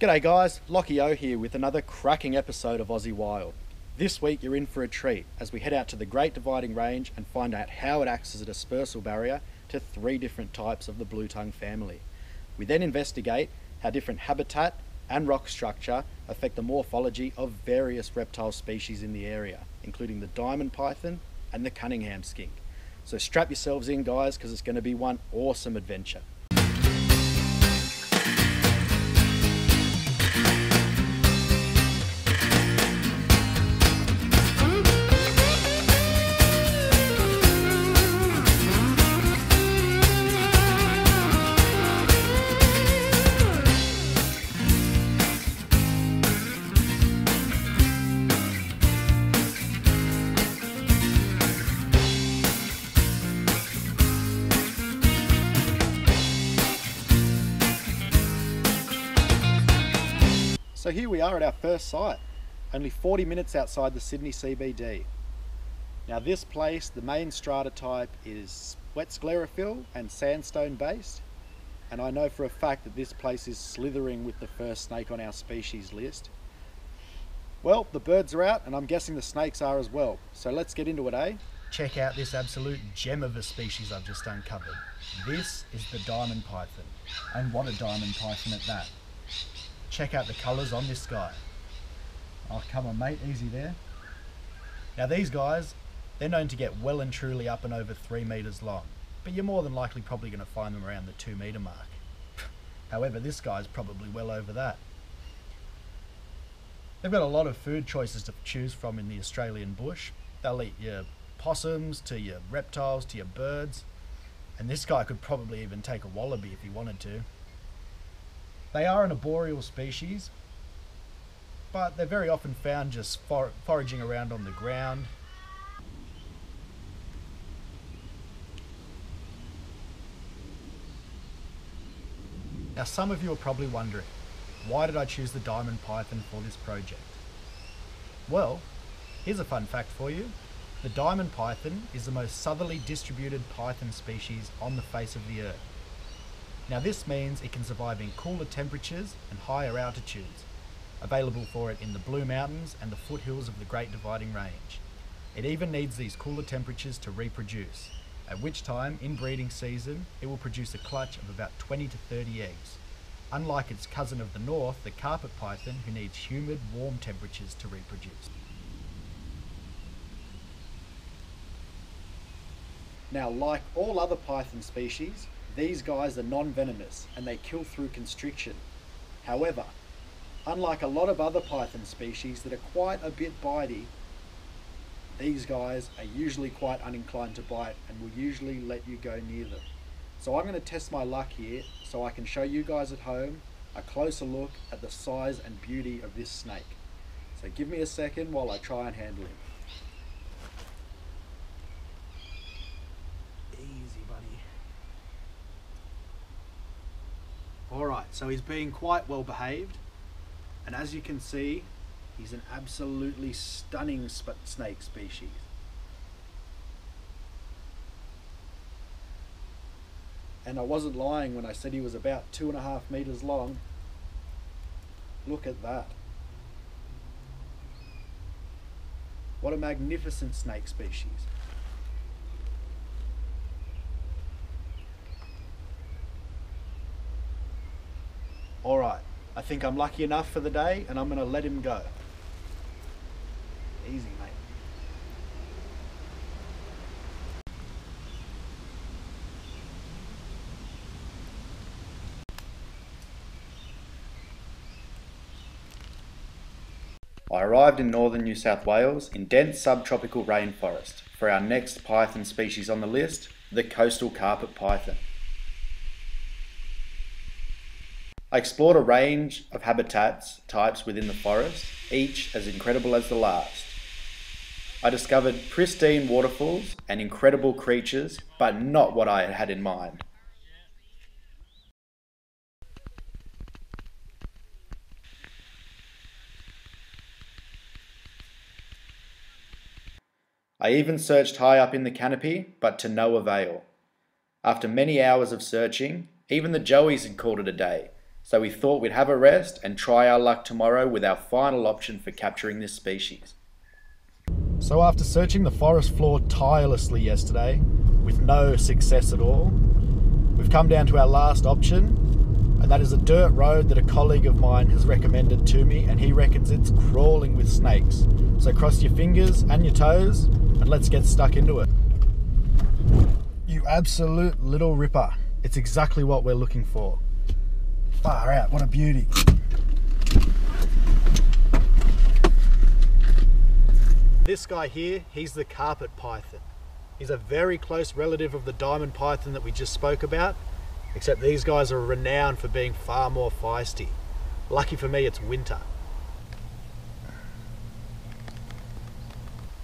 G'day guys, Lockie O here with another cracking episode of Aussie Wild. This week you're in for a treat as we head out to the Great Dividing Range and find out how it acts as a dispersal barrier to 3 different types of the blue tongue family. We then investigate how different habitat and rock structure affect the morphology of various reptile species in the area, including the diamond python and the Cunningham skink. So strap yourselves in guys, because it's going to be one awesome adventure. So here we are at our first site, only 40 minutes outside the Sydney CBD. Now this place, the main strata type is wet sclerophyll and sandstone based, and I know for a fact that this place is slithering with the first snake on our species list. Well, the birds are out and I'm guessing the snakes are as well, so let's get into it, eh? Check out this absolute gem of a species I've just uncovered. This is the diamond python, and what a diamond python at that. Check out the colours on this guy. Oh, come on mate, easy there. Now these guys, they're known to get well and truly up and over 3 metres long, but you're more than likely probably going to find them around the 2 metre mark. However, this guy's probably well over that. They've got a lot of food choices to choose from in the Australian bush. They'll eat your possums, to your reptiles, to your birds, and this guy could probably even take a wallaby if he wanted to. They are an arboreal species, but they're very often found just foraging around on the ground. Now some of you are probably wondering, why did I choose the diamond python for this project? Well, here's a fun fact for you. The diamond python is the most southerly distributed python species on the face of the earth. Now this means it can survive in cooler temperatures and higher altitudes, available for it in the Blue Mountains and the foothills of the Great Dividing Range. It even needs these cooler temperatures to reproduce, at which time, in breeding season, it will produce a clutch of about 20 to 30 eggs, unlike its cousin of the north, the carpet python, who needs humid, warm temperatures to reproduce. Now, like all other python species, these guys are non-venomous and they kill through constriction. However, unlike a lot of other python species that are quite a bit bitey, these guys are usually quite uninclined to bite and will usually let you go near them. So I'm going to test my luck here so I can show you guys at home a closer look at the size and beauty of this snake. So give me a second while I try and handle him. Easy, buddy. Alright, so he's being quite well behaved, and as you can see, he's an absolutely stunning snake species. And I wasn't lying when I said he was about 2.5 metres long. Look at that. What a magnificent snake species. Alright, I think I'm lucky enough for the day and I'm going to let him go. Easy, mate. I arrived in northern New South Wales in dense subtropical rainforest for our next python species on the list, the coastal carpet python. I explored a range of habitats types within the forest, each as incredible as the last. I discovered pristine waterfalls and incredible creatures, but not what I had in mind. I even searched high up in the canopy, but to no avail. After many hours of searching, even the joeys had called it a day, So we thought we'd have a rest and try our luck tomorrow with our final option for capturing this species. So after searching the forest floor tirelessly yesterday, with no success at all, we've come down to our last option, and that is a dirt road that a colleague of mine has recommended to me, and he reckons it's crawling with snakes. So cross your fingers and your toes, and let's get stuck into it. You absolute little ripper. It's exactly what we're looking for. Far out, what a beauty. This guy here, he's the carpet python. He's a very close relative of the diamond python that we just spoke about, except these guys are renowned for being far more feisty. Lucky for me, it's winter.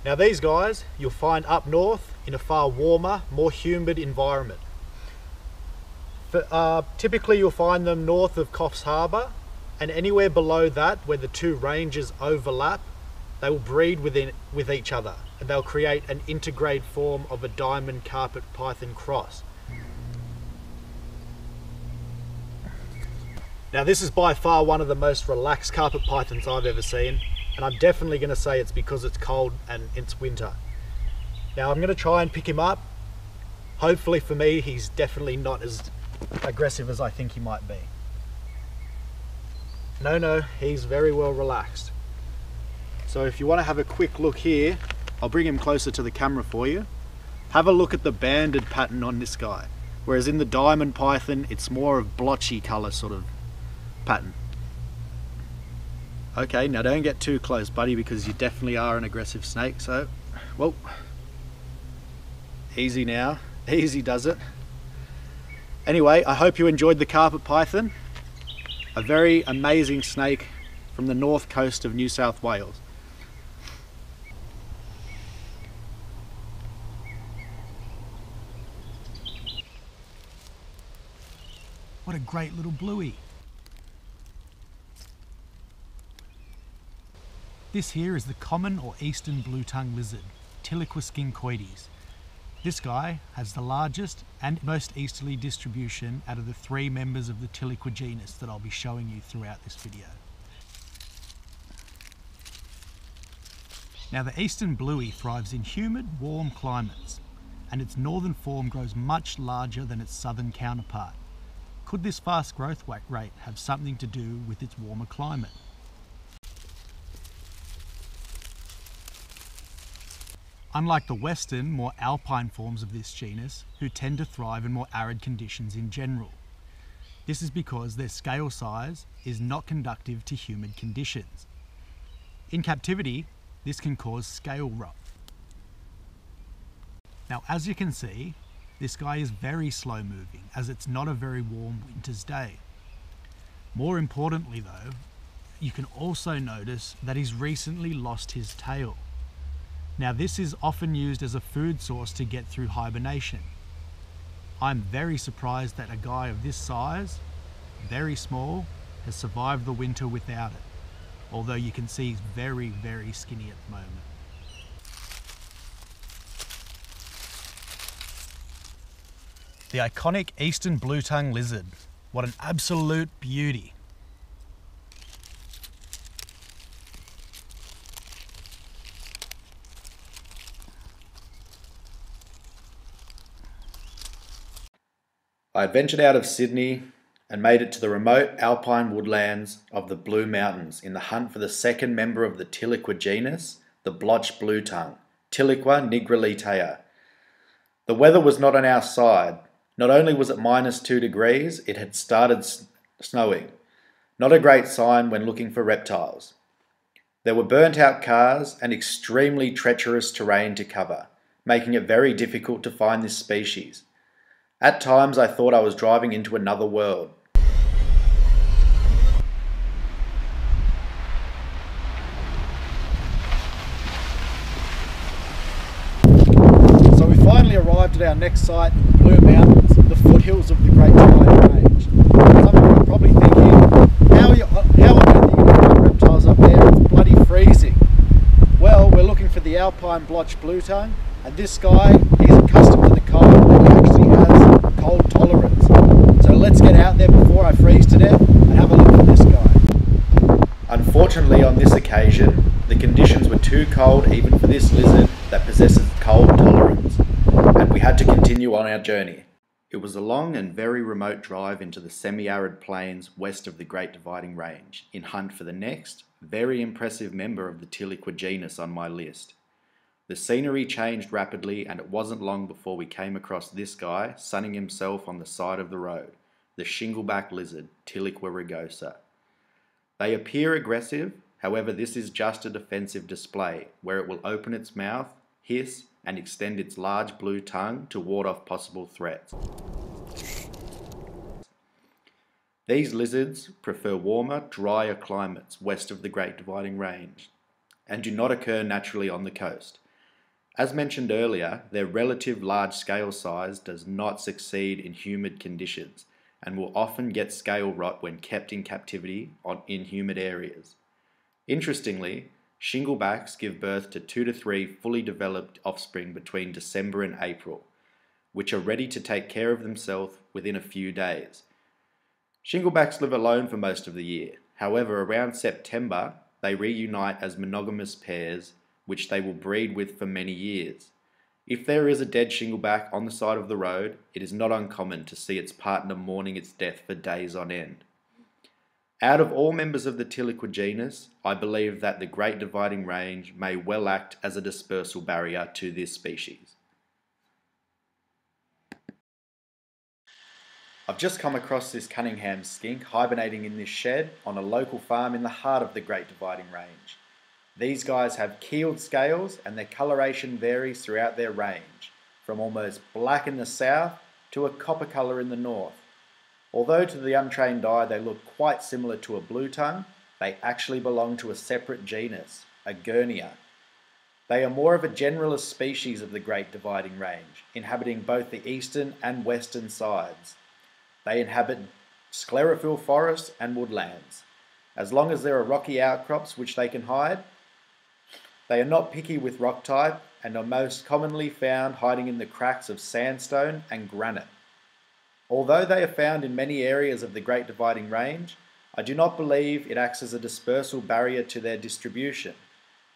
Now these guys, you'll find up north in a far warmer, more humid environment. Typically you'll find them north of Coffs Harbour, and anywhere below that where the two ranges overlap, they will breed with each other, and they'll create an integrate form of a diamond carpet python cross. Now this is by far one of the most relaxed carpet pythons I've ever seen, and I'm definitely going to say it's because it's cold and it's winter. Now I'm going to try and pick him up. Hopefully for me, he's definitely not as aggressive as I think he might be. No, he's very well relaxed. So if you want to have a quick look here, I'll bring him closer to the camera for you. Have a look at the banded pattern on this guy. Whereas in the diamond python, it's more of blotchy colour sort of pattern. Okay, now don't get too close, buddy, because you definitely are an aggressive snake. So, well, easy now. Easy does it. Anyway, I hope you enjoyed the carpet python. A very amazing snake from the north coast of New South Wales. What a great little bluey. This here is the common or eastern blue-tongued lizard, Tiliquus gincoides. This guy has the largest and most easterly distribution out of the three members of the Tiliqua genus that I'll be showing you throughout this video. Now the eastern bluey thrives in humid, warm climates, and its northern form grows much larger than its southern counterpart. Could this fast growth rate have something to do with its warmer climate? Unlike the western, more alpine forms of this genus, who tend to thrive in more arid conditions in general. This is because their scale size is not conducive to humid conditions. In captivity, this can cause scale rot. Now, as you can see, this guy is very slow moving, as it's not a very warm winter's day. More importantly though, you can also notice that he's recently lost his tail. Now this is often used as a food source to get through hibernation. I'm very surprised that a guy of this size, very small, has survived the winter without it. Although you can see he's very, very skinny at the moment. The iconic eastern blue-tongued lizard. What an absolute beauty. I adventured out of Sydney and made it to the remote alpine woodlands of the Blue Mountains in the hunt for the second member of the Tiliqua genus, the blotched blue-tongue, Tiliqua nigrolitea. The weather was not on our side. Not only was it -2 degrees, it had started snowing. Not a great sign when looking for reptiles. There were burnt out cars and extremely treacherous terrain to cover, making it very difficult to find this species. At times I thought I was driving into another world. So we finally arrived at our next site in the Blue Mountains, the foothills of the Great Diamond Range. Some of you are probably thinking, how on earth are you going to find reptiles up there? It's bloody freezing. Well, we're looking for the alpine blotched blue-tongue, and this guy, he's accustomed to the cold and he actually has cold tolerance. So let's get out there before I freeze to death and Unfortunately, on this occasion, the conditions were too cold even for this lizard that possesses cold tolerance, and we had to continue on our journey. It was a long and very remote drive into the semi-arid plains west of the Great Dividing Range in hunt for the next, very impressive member of the Tiliqua genus on my list. The scenery changed rapidly, and it wasn't long before we came across this guy sunning himself on the side of the road, the shingleback lizard, Tiliqua rugosa. They appear aggressive, however this is just a defensive display where it will open its mouth, hiss, and extend its large blue tongue to ward off possible threats. These lizards prefer warmer, drier climates west of the Great Dividing Range and do not occur naturally on the coast. As mentioned earlier, their relative large scale size does not succeed in humid conditions and will often get scale rot when kept in captivity in humid areas. Interestingly, shinglebacks give birth to 2 to 3 fully developed offspring between December and April, which are ready to take care of themselves within a few days. Shinglebacks live alone for most of the year. However, around September, they reunite as monogamous pairs, which they will breed with for many years. If there is a dead shingleback on the side of the road, it is not uncommon to see its partner mourning its death for days on end. Out of all members of the Tiliqua genus, I believe that the Great Dividing Range may well act as a dispersal barrier to this species. I've just come across this Cunningham skink hibernating in this shed on a local farm in the heart of the Great Dividing Range. These guys have keeled scales and their coloration varies throughout their range, from almost black in the south to a copper colour in the north. Although to the untrained eye they look quite similar to a blue tongue, they actually belong to a separate genus, a Gurnia. They are more of a generalist species of the Great Dividing Range, inhabiting both the eastern and western sides. They inhabit sclerophyll forests and woodlands. As long as there are rocky outcrops which they can hide, they are not picky with rock type and are most commonly found hiding in the cracks of sandstone and granite. Although they are found in many areas of the Great Dividing Range, I do not believe it acts as a dispersal barrier to their distribution,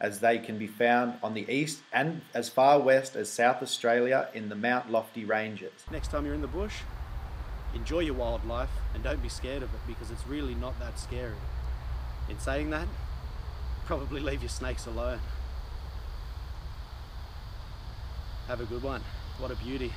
as they can be found on the east and as far west as South Australia in the Mount Lofty ranges. Next time you're in the bush, enjoy your wildlife and don't be scared of it, because it's really not that scary. In saying that, probably leave your snakes alone. Have a good one. What a beauty.